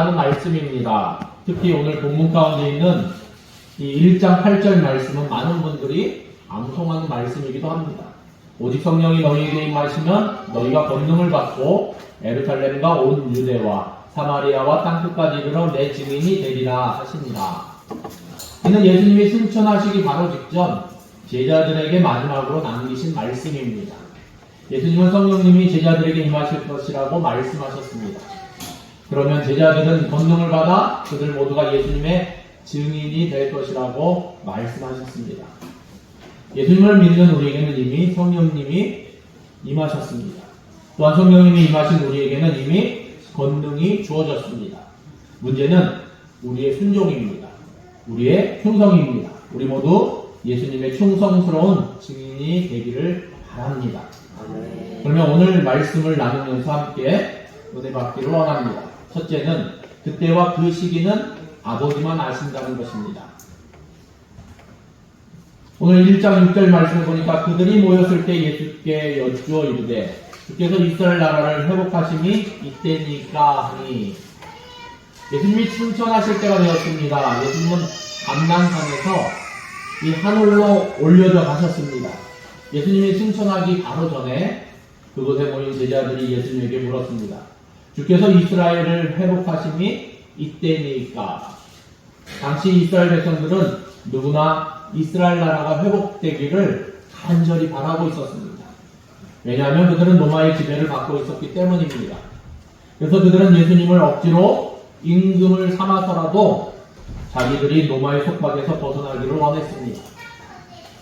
나는 말씀입니다. 특히 오늘 본문 가운데 있는 이 1장 8절 말씀은 많은 분들이 암송하는 말씀이기도 합니다. 오직 성령이 너희에게 임하시면 너희가 권능을 받고 예루살렘과 온 유대와 사마리아와 땅끝까지 이르러 내 증인이 되리라 하시니라. 이는 예수님이 승천하시기 바로 직전 제자들에게 마지막으로 남기신 말씀입니다. 예수님은 성령님이 제자들에게 임하실 것이라고 말씀하셨습니다. 그러면 제자들은 권능을 받아 그들 모두가 예수님의 증인이 될 것이라고 말씀하셨습니다. 예수님을 믿는 우리에게는 이미 성령님이 임하셨습니다. 또한 성령님이 임하신 우리에게는 이미 권능이 주어졌습니다. 문제는 우리의 순종입니다. 우리의 충성입니다. 우리 모두 예수님의 충성스러운 증인이 되기를 바랍니다. 그러면 오늘 말씀을 나누면서 함께 은혜 받기를 원합니다. 첫째는 그때와 그 시기는 아버지만 아신다는 것입니다. 오늘 1장 6절 말씀을 보니까 그들이 모였을 때 예수께 여쭈어 이르되 주께서 이스라엘 나라를 회복하심이 이때니까 하니 예수님이 승천하실 때가 되었습니다. 예수님은 감난산에서 이 하늘로 올려져 가셨습니다. 예수님이 승천하기 바로 전에 그곳에 모인 제자들이 예수님에게 물었습니다. 주께서 이스라엘을 회복하심이 이때니까. 당시 이스라엘 백성들은 누구나 이스라엘 나라가 회복되기를 간절히 바라고 있었습니다. 왜냐하면 그들은 로마의 지배를 받고 있었기 때문입니다. 그래서 그들은 예수님을 억지로 임금을 삼아서라도 자기들이 로마의 속박에서 벗어나기를 원했습니다.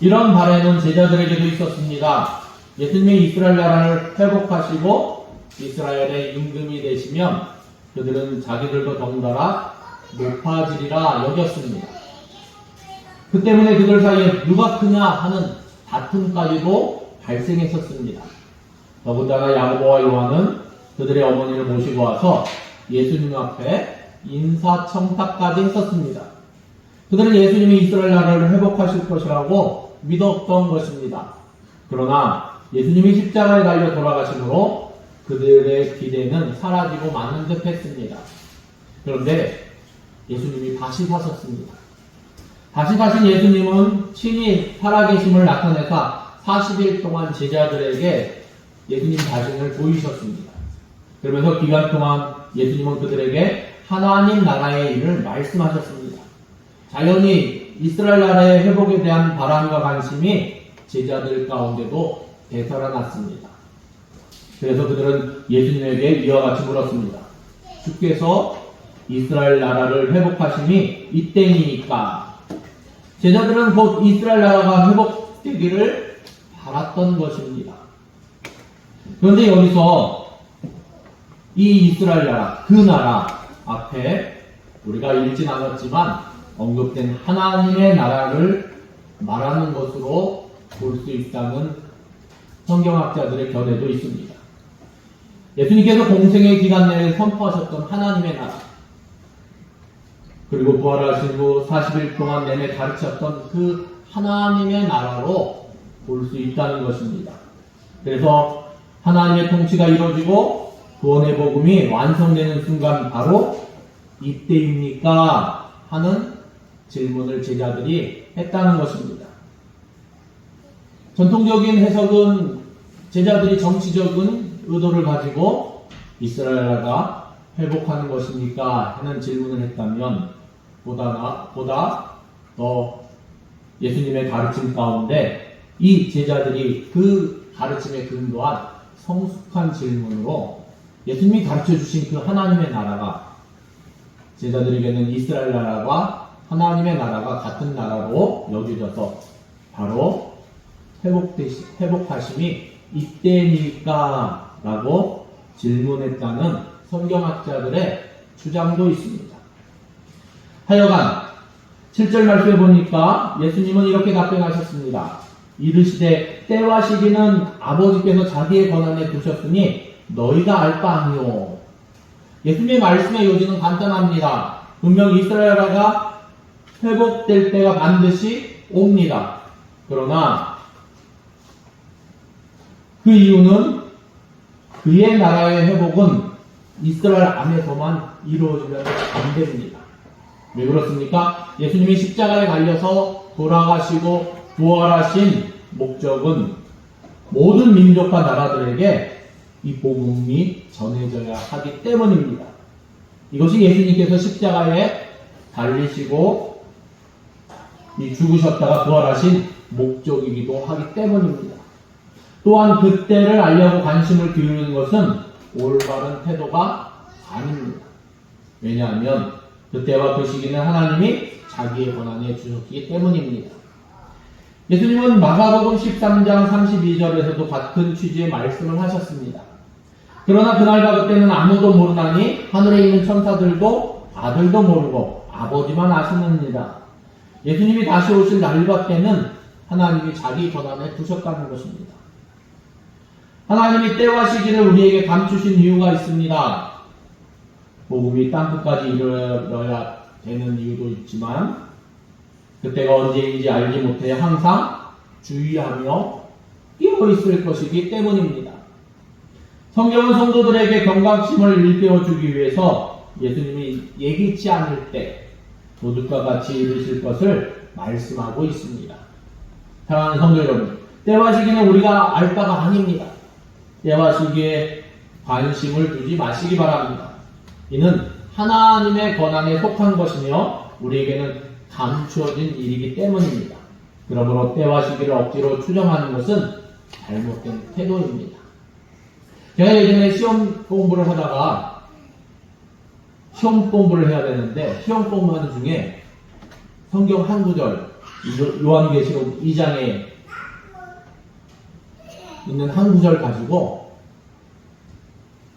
이런 바램은 제자들에게도 있었습니다. 예수님이 이스라엘 나라를 회복하시고 이스라엘의 임금이 되시면 그들은 자기들도 덩달아 높아지리라 여겼습니다. 그 때문에 그들 사이에 누가 크냐 하는 다툼까지도 발생했었습니다. 더군다나 야고보와 요한은 그들의 어머니를 모시고 와서 예수님 앞에 인사청탁까지 했었습니다. 그들은 예수님이 이스라엘 나라를 회복하실 것이라고 믿었던 것입니다. 그러나 예수님이 십자가에 달려 돌아가심으로 그들의 기대는 사라지고 마는 듯 했습니다. 그런데 예수님이 다시 사셨습니다. 다시 사신 예수님은 친히 살아계심을 나타내사 40일 동안 제자들에게 예수님 자신을 보이셨습니다. 그러면서 기간 동안 예수님은 그들에게 하나님 나라의 일을 말씀하셨습니다. 자연히 이스라엘 나라의 회복에 대한 바람과 관심이 제자들 가운데도 되살아났습니다. 그래서 그들은 예수님에게 이와 같이 물었습니다. 주께서 이스라엘 나라를 회복하심이 이때니까. 제자들은 곧 이스라엘 나라가 회복되기를 바랐던 것입니다. 그런데 여기서 이 이스라엘 나라, 그 나라 앞에 우리가 읽진 않았지만 언급된 하나님의 나라를 말하는 것으로 볼 수 있다는 성경학자들의 견해도 있습니다. 예수님께서 공생의 기간 내에 선포하셨던 하나님의 나라, 그리고 부활하신 후 40일 동안 내내 가르쳤던 그 하나님의 나라로 볼 수 있다는 것입니다. 그래서 하나님의 통치가 이루어지고 구원의 복음이 완성되는 순간 바로 이때입니까? 하는 질문을 제자들이 했다는 것입니다. 전통적인 해석은 제자들이 정치적인 의도를 가지고 이스라엘 나라가 회복하는 것입니까? 하는 질문을 했다면 보다 더 예수님의 가르침 가운데 이 제자들이 그 가르침에 근거한 성숙한 질문으로 예수님이 가르쳐주신 그 하나님의 나라가 제자들에게는 이스라엘 나라와 하나님의 나라가 같은 나라로 여겨져서 바로 회복하심이 이때니까 라고 질문했다는 성경학자들의 주장도 있습니다. 하여간 7절 말씀에 보니까 예수님은 이렇게 답변하셨습니다. 이르시되 때와 시기는 아버지께서 자기의 권한에 두셨으니 너희가 알 바 아니오. 예수님의 말씀의 요지는 간단합니다. 분명 이스라엘 나라가 회복될 때가 반드시 옵니다. 그러나 그 이유는 그의 나라의 회복은 이스라엘 안에서만 이루어지면 안 됩니다. 왜 그렇습니까? 예수님이 십자가에 달려서 돌아가시고 부활하신 목적은 모든 민족과 나라들에게 이 복음이 전해져야 하기 때문입니다. 이것이 예수님께서 십자가에 달리시고 이 죽으셨다가 부활하신 목적이기도 하기 때문입니다. 또한 그때를 알려고 관심을 기울이는 것은 올바른 태도가 아닙니다. 왜냐하면 그때와 그 시기는 하나님이 자기의 권한에 주셨기 때문입니다. 예수님은 마가복음 13장 32절에서도 같은 취지의 말씀을 하셨습니다. 그러나 그날과 그때는 아무도 모르나니 하늘에 있는 천사들도 아들도 모르고 아버지만 아시느니라. 예수님이 다시 오실 날과 때는 하나님이 자기 권한에 두셨다는 것입니다. 하나님이 때와 시기를 우리에게 감추신 이유가 있습니다. 복음이 땅끝까지 이르러야 되는 이유도 있지만 그때가 언제인지 알지 못해 항상 주의하며 끼어 있을 것이기 때문입니다. 성경은 성도들에게 경각심을 일깨워주기 위해서 예수님이 예기치 않을 때 도둑과 같이 이르실 것을 말씀하고 있습니다. 사랑하는 성도 여러분, 때와 시기는 우리가 알 바가 아닙니다. 때와 시기에 관심을 두지 마시기 바랍니다. 이는 하나님의 권한에 속한 것이며 우리에게는 감추어진 일이기 때문입니다. 그러므로 때와 시기를 억지로 추정하는 것은 잘못된 태도입니다. 제가 예전에 시험 공부를 하다가 시험 공부를 해야 되는데 시험 공부하는 중에 성경 한 구절, 요한계시록 2장에 있는 한 구절 가지고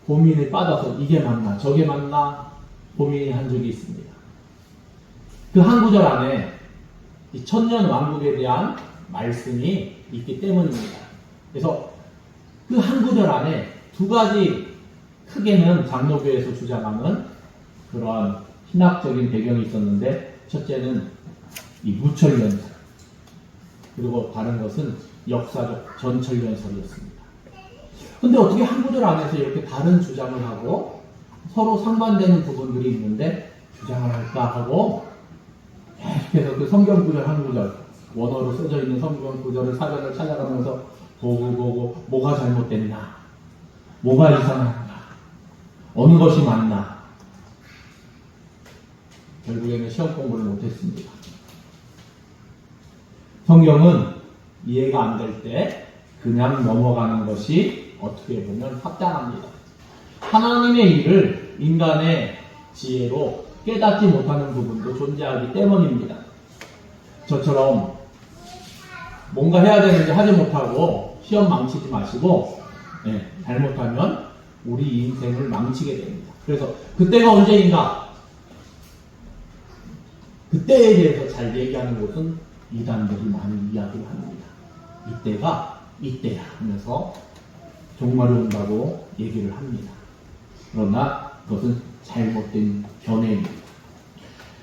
고민에 빠져서 이게 맞나 저게 맞나 고민이 한 적이 있습니다. 그 한 구절 안에 이 천년 왕국에 대한 말씀이 있기 때문입니다. 그래서 그 한 구절 안에 두 가지 크게는 장로교에서 주장하는 그러한 신학적인 배경이 있었는데 첫째는 이 무철연설 그리고 다른 것은 역사적 전철연설이었습니다. 근데 어떻게 한 구절 안에서 이렇게 다른 주장을 하고 서로 상반되는 부분들이 있는데 주장을 할까 하고 계속해서 그 성경 구절 한 구절 원어로 써져 있는 성경 구절을 사전을 찾아가면서 보고 뭐가 잘못됐나 뭐가 이상한가 어느 것이 맞나 결국에는 시험 공부를 못했습니다. 성경은 이해가 안 될 때 그냥 넘어가는 것이 어떻게 보면 합당합니다. 하나님의 일을 인간의 지혜로 깨닫지 못하는 부분도 존재하기 때문입니다. 저처럼 뭔가 해야 되는데 하지 못하고 시험 망치지 마시고 잘못하면 우리 인생을 망치게 됩니다. 그래서 그때가 언제인가 그때에 대해서 잘 얘기하는 곳은 이단들이 많이 이야기를 합니다. 이때가 이때야 하면서 종말이 온다고 얘기를 합니다. 그러나 그것은 잘못된 견해입니다.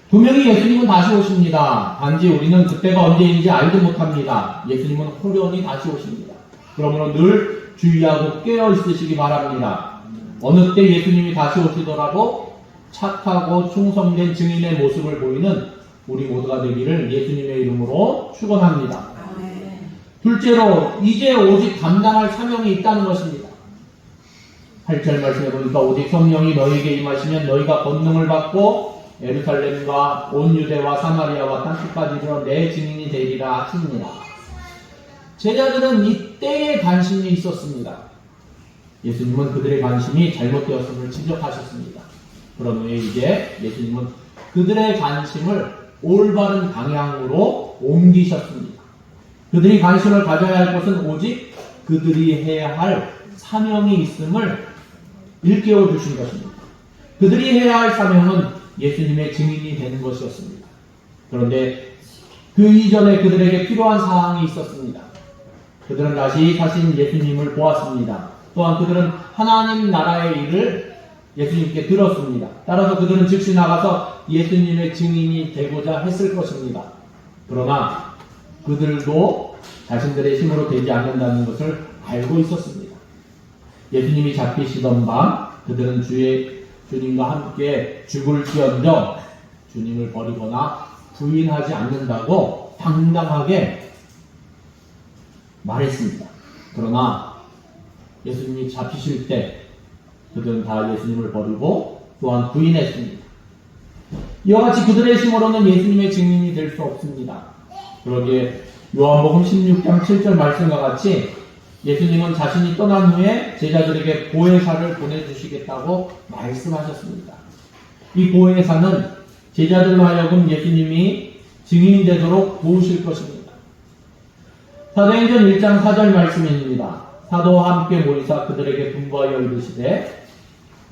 분명히 예수님은 다시 오십니다. 단지 우리는 그때가 언제인지 알지 못합니다. 예수님은 호련히 다시 오십니다. 그러므로 늘 주의하고 깨어 있으시기 바랍니다. 어느 때 예수님이 다시 오시더라도 착하고 충성된 증인의 모습을 보이는 우리 모두가 되기를 예수님의 이름으로 축원합니다. 둘째로 이제 오직 감당할 사명이 있다는 것입니다. 8절 말씀해 보니까 오직 성령이 너희에게 임하시면 너희가 권능을 받고 예루살렘과 온 유대와 사마리아와 땅끝까지 이르러 내 증인이 되리라 하시니라. 제자들은 이때에 관심이 있었습니다. 예수님은 그들의 관심이 잘못되었음을 지적하셨습니다. 그런 후에 이제 예수님은 그들의 관심을 올바른 방향으로 옮기셨습니다. 그들이 관심을 가져야 할 것은 오직 그들이 해야 할 사명이 있음을 일깨워 주신 것입니다. 그들이 해야 할 사명은 예수님의 증인이 되는 것이었습니다. 그런데 그 이전에 그들에게 필요한 사항이 있었습니다. 그들은 다시 사신 예수님을 보았습니다. 또한 그들은 하나님 나라의 일을 예수님께 들었습니다. 따라서 그들은 즉시 나가서 예수님의 증인이 되고자 했을 것입니다. 그러나 그들도 자신들의 힘으로 되지 않는다는 것을 알고 있었습니다. 예수님이 잡히시던 밤 그들은 주의 주님과 함께 죽을지언정 주님을 버리거나 부인하지 않는다고 당당하게 말했습니다. 그러나 예수님이 잡히실 때 그들은 다 예수님을 버리고 또한 부인했습니다. 이와 같이 그들의 힘으로는 예수님의 증인이 될 수 없습니다. 그러기에 요한복음 16장 7절 말씀과 같이 예수님은 자신이 떠난 후에 제자들에게 보혜사를 보내주시겠다고 말씀하셨습니다. 이 보혜사는 제자들로 하여금 예수님이 증인이 되도록 도우실 것입니다. 사도행전 1장 4절 말씀입니다. 사도와 함께 모이사 그들에게 분부하여 이르시되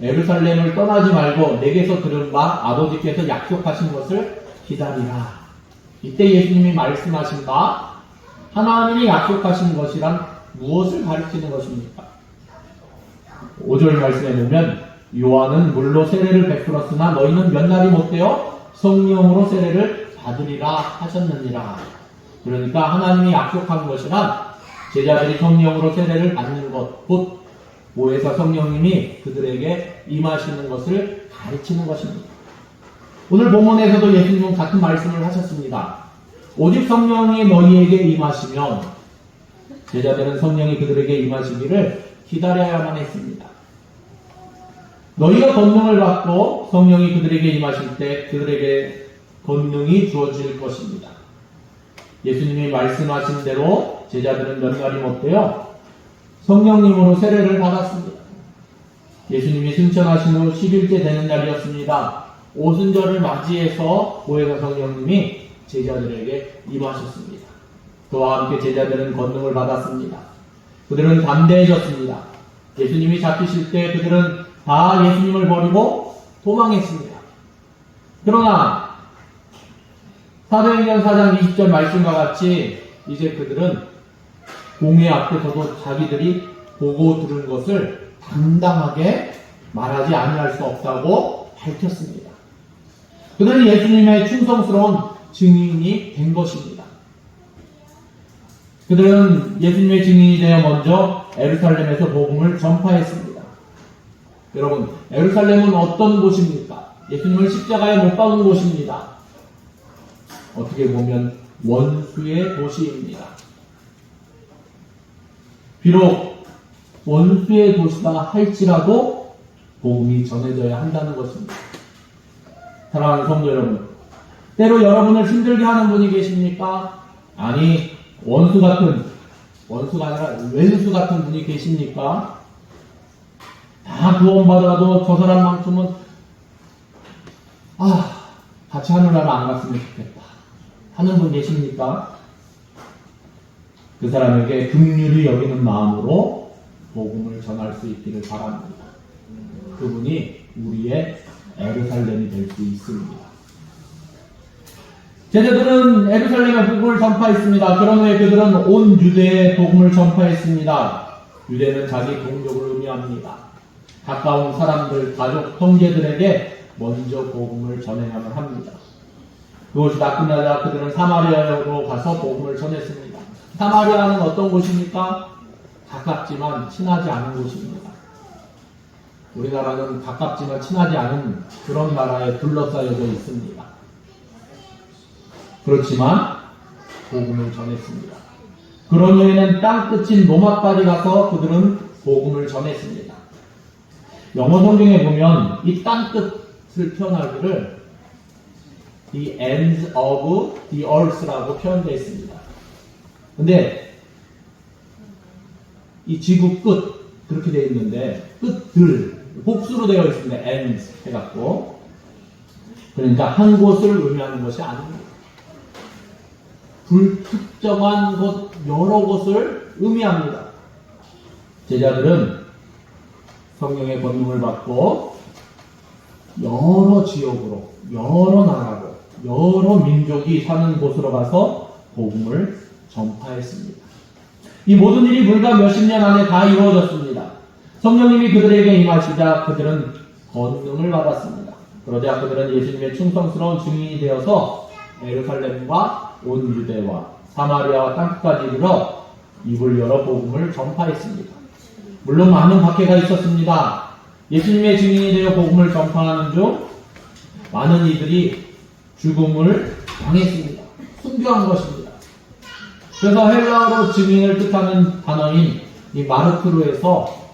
예루살렘을 떠나지 말고 내게서 들은 바 아버지께서 약속하신 것을 기다리라. 이때 예수님이 말씀하신 바 하나님이 약속하신 것이란 무엇을 가리키는 것입니까? 5절 말씀에 보면 요한은 물로 세례를 베풀었으나 너희는 몇 날이 못되어 성령으로 세례를 받으리라 하셨느니라. 그러니까 하나님이 약속한 것이란 제자들이 성령으로 세례를 받는 것, 곧 보혜사 성령님이 그들에게 임하시는 것을 가르치는 것입니다. 오늘 본문에서도 예수님은 같은 말씀을 하셨습니다. 오직 성령이 너희에게 임하시면 제자들은 성령이 그들에게 임하시기를 기다려야만 했습니다. 너희가 권능을 받고 성령이 그들에게 임하실 때 그들에게 권능이 주어질 것입니다. 예수님이 말씀하신 대로 제자들은 몇 날이 못되어 성령님으로 세례를 받았습니다. 예수님이 승천하신 후 10일째 되는 날이었습니다. 오순절을 맞이해서 보혜사 성령님이 제자들에게 임하셨습니다. 그와 함께 제자들은 권능을 받았습니다. 그들은 담대해졌습니다. 예수님이 잡히실 때 그들은 다 예수님을 버리고 도망했습니다. 그러나 사도행전 4장 20절 말씀과 같이 이제 그들은 공회 앞에서도 자기들이 보고 들은 것을 당당하게 말하지 아니할 수 없다고 밝혔습니다. 그들은 예수님의 충성스러운 증인이 된 것입니다. 그들은 예수님의 증인이 되어 먼저 예루살렘에서 복음을 전파했습니다. 여러분, 예루살렘은 어떤 곳입니까? 예수님을 십자가에 못 박은 곳입니다. 어떻게 보면 원수의 도시입니다. 비록 원수의 도시다 할지라도 복음이 전해져야 한다는 것입니다. 사랑하는 성도 여러분, 때로 여러분을 힘들게 하는 분이 계십니까? 아니, 원수가 아니라 왼수 같은 분이 계십니까? 다 구원받아도 저 사람만큼은 같이 하늘나라 안 갔으면 좋겠다 하는 분 계십니까? 그 사람에게 긍휼히 여기는 마음으로 복음을 전할 수 있기를 바랍니다. 그분이 우리의 예루살렘이 될 수 있습니다. 제자들은 예루살렘에 복음을 전파했습니다. 그런 후에 그들은 온 유대에 복음을 전파했습니다. 유대는 자기 동족을 의미합니다. 가까운 사람들, 가족, 형제들에게 먼저 복음을 전해야만 합니다. 그것이 다 끝나자 그들은 사마리아로 가서 복음을 전했습니다. 사마리아는 어떤 곳입니까? 가깝지만 친하지 않은 곳입니다. 우리나라는 가깝지만 친하지 않은 그런 나라에 둘러싸여져 있습니다. 그렇지만 복음을 전했습니다. 그런 후에는 땅끝인 로마까지 가서 그들은 복음을 전했습니다. 영어 성경에 보면 이 땅끝을 표현하기를 the ends of the earth라고 표현되어 있습니다. 근데 이 지구 끝 그렇게 되어 있는데 끝들 복수로 되어 있습니다. ends 해갖고 그러니까 한 곳을 의미하는 것이 아닙니다. 불특정한 곳 여러 곳을 의미합니다. 제자들은 성령의 권능을 받고 여러 지역으로 여러 나라로 여러 민족이 사는 곳으로 가서 복음을 전파했습니다. 이 모든 일이 불과 몇십 년 안에 다 이루어졌습니다. 성령님이 그들에게 임하시자 그들은 권능을 받았습니다. 그러자 그들은 예수님의 충성스러운 증인이 되어서 예루살렘과 온 유대와 사마리아와 땅끝까지 이르러 입을 열어 복음을 전파했습니다. 물론 많은 박해가 있었습니다. 예수님의 증인이 되어 복음을 전파하는 중 많은 이들이 죽음을 당했습니다. 순교한 것입니다. 그래서 헬라어로 증인을 뜻하는 단어인 이 마르투르에서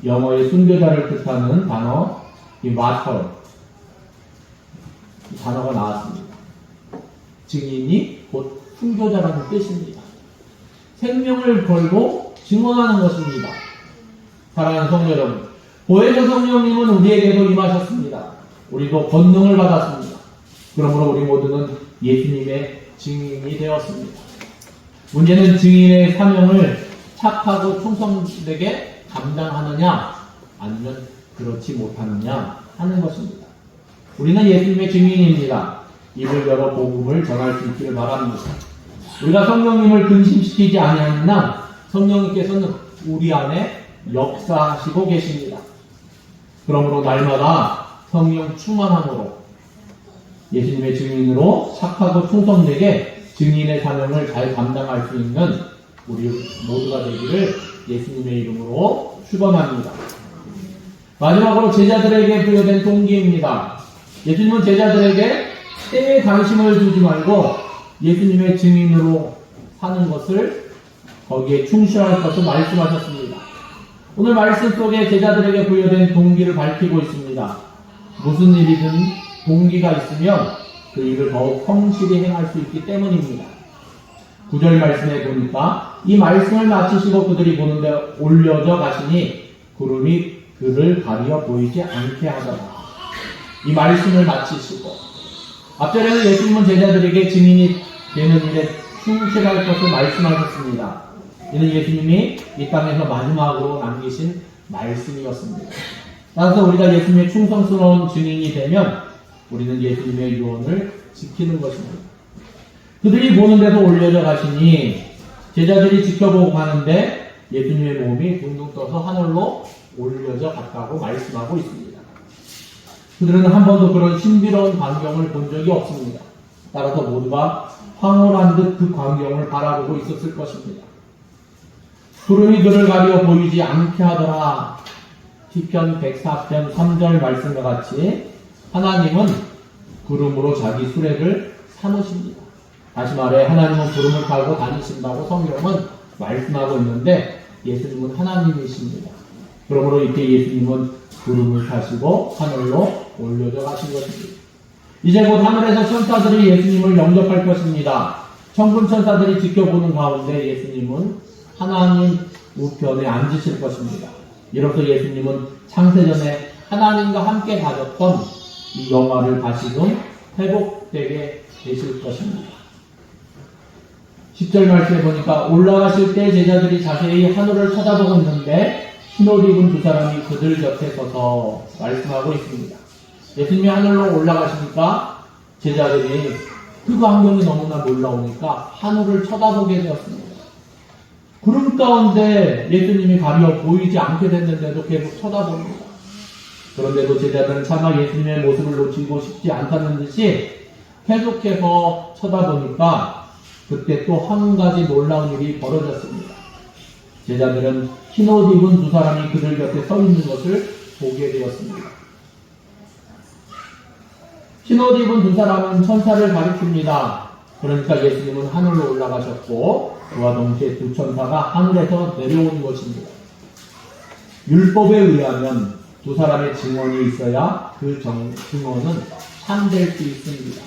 영어의 순교자를 뜻하는 단어 이 마터 이 단어가 나왔습니다. 증인이 곧 순교자라는 뜻입니다. 생명을 걸고 증언하는 것입니다. 사랑하는 성도 여러분, 보혜사 성령님은 우리에게도 임하셨습니다. 우리도 권능을 받았습니다. 그러므로 우리 모두는 예수님의 증인이 되었습니다. 문제는 증인의 사명을 착하고 충성되게 감당하느냐 아니면 그렇지 못하느냐 하는 것입니다. 우리는 예수님의 증인입니다. 입을 열어 복음을 전할 수 있기를 바랍니다. 우리가 성령님을 근심시키지 아니하는 한 성령님께서는 우리 안에 역사하시고 계십니다. 그러므로 날마다 성령 충만함으로 예수님의 증인으로 착하고 충성되게 증인의 사명을 잘 감당할 수 있는 우리 모두가 되기를 예수님의 이름으로 축원합니다. 마지막으로 제자들에게 부여된 동기입니다. 예수님은 제자들에게 때에 관심을 두지 말고 예수님의 증인으로 사는 것을 거기에 충실할 것을 말씀하셨습니다. 오늘 말씀 속에 제자들에게 부여된 동기를 밝히고 있습니다. 무슨 일이든 동기가 있으면 그 일을 더욱 성실히 행할 수 있기 때문입니다. 9절 말씀에 보니까 이 말씀을 마치시고 그들이 보는데 올려져 가시니 구름이 그를 가리어 보이지 않게 하더라. 이 말씀을 마치시고 앞절에는 예수님은 제자들에게 증인이 되는 일에 충실할 것을 말씀하셨습니다. 이는 예수님이 이 땅에서 마지막으로 남기신 말씀이었습니다. 따라서 우리가 예수님의 충성스러운 증인이 되면 우리는 예수님의 유언을 지키는 것입니다. 그들이 보는 데도 올려져 가시니 제자들이 지켜보고 가는데 예수님의 몸이 둥둥 떠서 하늘로 올려져 갔다고 말씀하고 있습니다. 그들은 한 번도 그런 신비로운 광경을 본 적이 없습니다. 따라서 모두가 황홀한 듯 그 광경을 바라보고 있었을 것입니다. 구름이 그를 가리어 보이지 않게 하더라. 시편 104편 3절 말씀과 같이 하나님은 구름으로 자기 수레를 삼으십니다. 다시 말해 하나님은 구름을 타고 다니신다고 성경은 말씀하고 있는데 예수님은 하나님이십니다. 그러므로 이때 예수님은 구름을 타시고 하늘로 올려져 가신 것입니다. 이제 곧 하늘에서 천사들이 예수님을 영접할 것입니다. 천군 천사들이 지켜보는 가운데 예수님은 하나님 우편에 앉으실 것입니다. 이로써 예수님은 창세전에 하나님과 함께 가졌던 이 영화를 다시금 회복되게 되실 것입니다. 10절 말씀에 보니까 올라가실 때 제자들이 자세히 하늘을 쳐다보고 있는데 흰옷 입은 두 사람이 그들 곁에 서서 말씀하고 있습니다. 예수님이 하늘로 올라가시니까 제자들이 그 광경이 너무나 놀라우니까 하늘을 쳐다보게 되었습니다. 구름 가운데 예수님이 가리어 보이지 않게 됐는데도 계속 쳐다봅니다. 그런데도 제자들은 차마 예수님의 모습을 놓치고 싶지 않다는 듯이 계속해서 쳐다보니까 그때 또 한 가지 놀라운 일이 벌어졌습니다. 제자들은 흰옷 입은 두 사람이 그들 곁에 서 있는 것을 보게 되었습니다. 흰옷 입은 두 사람은 천사를 가리킵니다. 그러니까 예수님은 하늘로 올라가셨고 그와 동시에 두 천사가 하늘에서 내려온 것입니다. 율법에 의하면 두 사람의 증언이 있어야 그 증언은 참될 수 있습니다.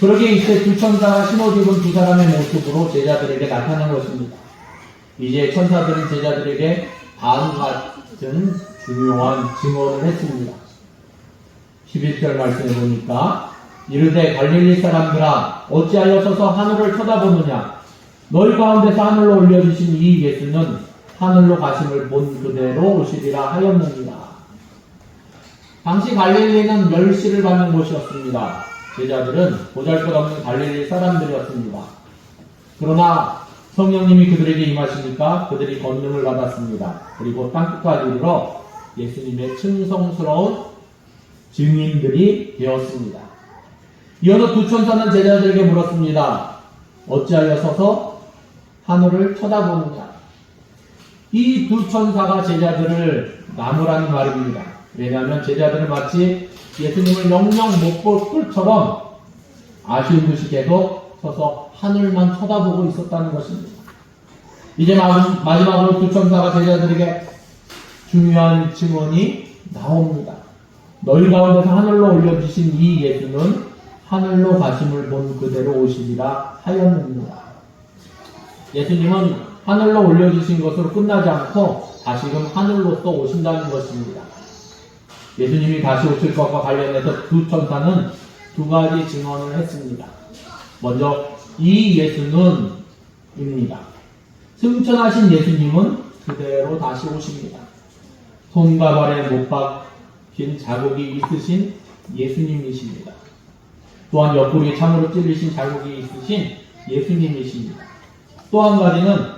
그러기에 이때 두 천사가 흰옷 입은 두 사람의 모습으로 제자들에게 나타난 것입니다. 이제 천사들은 제자들에게 다음과 같은 중요한 증언을 했습니다. 11절 말씀에 보니까 이르되 갈릴리 사람들아 어찌하여 서서 하늘을 쳐다보느냐 너희 가운데서 하늘로 올려주신 이 예수는 하늘로 가심을 본 그대로 오시리라 하였느니라. 당시 갈릴리는 멸시를 받는 곳이었습니다. 제자들은 보잘것없는 갈릴리 사람들이었습니다. 그러나 성령님이 그들에게 임하시니까 그들이 권능을 받았습니다. 그리고 땅끝까지 이르러 예수님의 충성스러운 증인들이 되었습니다. 이어서 두 천사는 제자들에게 물었습니다. 어찌하여 서서 하늘을 쳐다보느냐. 이 두 천사가 제자들을 나무라는 말입니다. 왜냐하면 제자들은 마치 예수님을 영영 못 볼 꿀처럼 아쉬운 듯이 계속 서서 하늘만 쳐다보고 있었다는 것입니다. 이제 마지막으로 두 천사가 제자들에게 중요한 증언이 나옵니다. 너희 가운데서 하늘로 올려주신 이 예수는 하늘로 가심을 본 그대로 오시리라 하였느니라. 예수님은 하늘로 올려주신 것으로 끝나지 않고 다시금 하늘로서 오신다는 것입니다. 예수님이 다시 오실 것과 관련해서 두 천사는 두 가지 증언을 했습니다. 먼저 이 예수는 입니다. 승천하신 예수님은 그대로 다시 오십니다. 손과 발에 못 박힌 자국이 있으신 예수님이십니다. 또한 옆구리에 참으로 찔리신 자국이 있으신 예수님이십니다. 또 한 가지는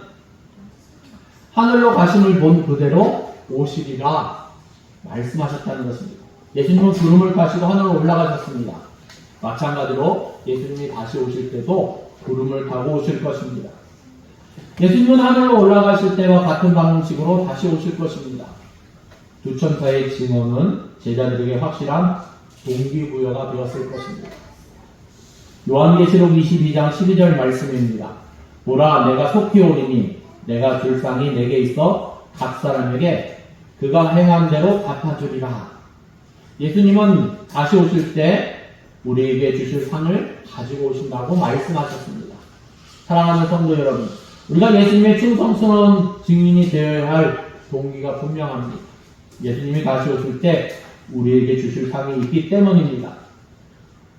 하늘로 가심을 본 그대로 오시리라 말씀하셨다는 것입니다. 예수님은 구름을 타시고 하늘로 올라가셨습니다. 마찬가지로 예수님이 다시 오실 때도 구름을 타고 오실 것입니다. 예수님은 하늘로 올라가실 때와 같은 방식으로 다시 오실 것입니다. 두 천사의 증언은 제자들에게 확실한 동기부여가 되었을 것입니다. 요한계시록 22장 12절 말씀입니다. 보라, 내가 속히 오리니 내가 줄 상이 내게 있어 각 사람에게 그가 행한 대로 갚아주리라. 예수님은 다시 오실 때 우리에게 주실 상을 가지고 오신다고 말씀하셨습니다. 사랑하는 성도 여러분, 우리가 예수님의 충성스러운 증인이 되어야 할 동기가 분명합니다. 예수님이 다시 오실 때 우리에게 주실 상이 있기 때문입니다.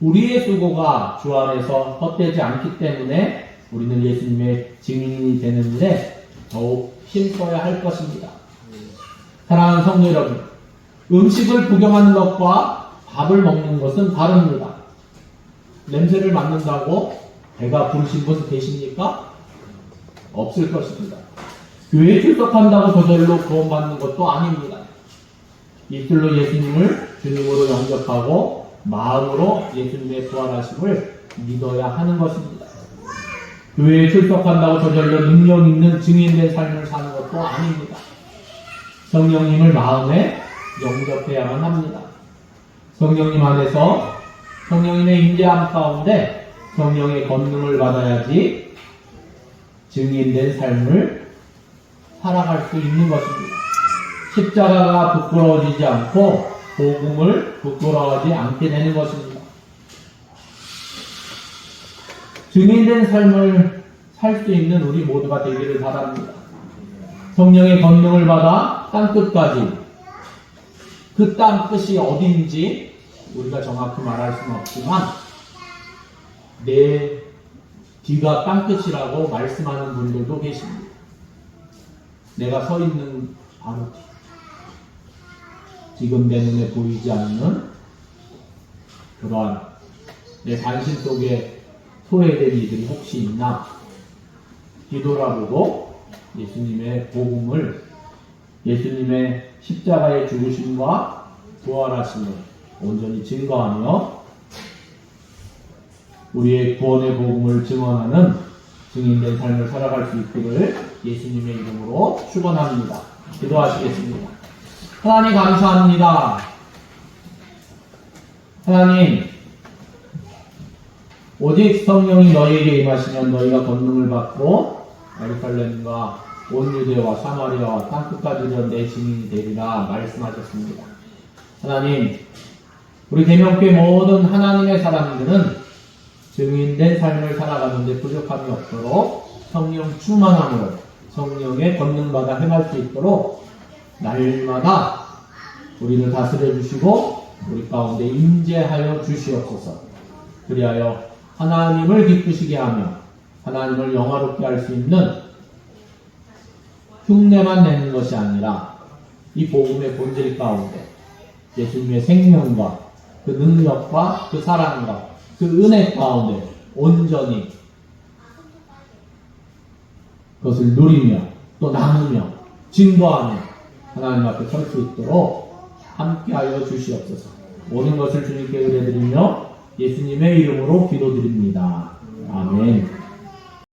우리의 수고가 주 안에서 헛되지 않기 때문에 우리는 예수님의 증인이 되는데 더욱 힘써야 할 것입니다. 사랑하는 성도 여러분, 음식을 구경하는 것과 밥을 먹는 것은 다릅니다. 냄새를 맡는다고 배가 부르신 분 계십니까? 없을 것입니다. 교회에 출석한다고 저절로 구원받는 것도 아닙니다. 입술로 예수님을 주님으로 영접하고 마음으로 예수님의 부활하심을 믿어야 하는 것입니다. 교회에 출석한다고 저절로 능력 있는 증인된 삶을 사는 것도 아닙니다. 성령님을 마음에 영접해야만 합니다. 성령님 안에서 성령님의 임재함 가운데 성령의 권능을 받아야지 증인된 삶을 살아갈 수 있는 것입니다. 십자가가 부끄러워지지 않고 복음을 부끄러워하지 않게 되는 것입니다. 증인된 삶을 살 수 있는 우리 모두가 되기를 바랍니다. 성령의 권능을 받아 땅끝까지, 그 땅끝이 어디인지 우리가 정확히 말할 수는 없지만 내 뒤가 땅끝이라고 말씀하는 분들도 계십니다. 내가 서 있는 바로 뒤, 지금 내 눈에 보이지 않는 그러한 내 관심 속에 소외된 이들이 혹시 있나 뒤돌아보고 예수님의 복음을, 예수님의 십자가의 죽으심과 부활하심을 온전히 증거하며 우리의 구원의 복음을 증언하는 증인된 삶을 살아갈 수 있기를 예수님의 이름으로 축원합니다. 기도하시겠습니다. 하나님 감사합니다. 하나님, 오직 성령이 너희에게 임하시면 너희가 권능을 받고 예루살렘과 온 유대와 사마리아와 땅끝까지 내 증인이 되리라 말씀하셨습니다. 하나님, 우리 대명교회 모든 하나님의 사람들은 증인된 삶을 살아가는데 부족함이 없도록 성령 충만함으로 성령의 권능받아 행할 수 있도록 날마다 우리를 다스려 주시고 우리 가운데 임재하여 주시옵소서. 그리하여 하나님을 기쁘시게 하며 하나님을 영화롭게 할 수 있는 흉내만 내는 것이 아니라 이 복음의 본질 가운데 예수님의 생명과 그 능력과 그 사랑과 그 은혜 가운데 온전히 그것을 누리며 또 나누며 증거하며 하나님 앞에 설 수 있도록 함께하여 주시옵소서. 모든 것을 주님께 의뢰드리며 예수님의 이름으로 기도드립니다. 아멘.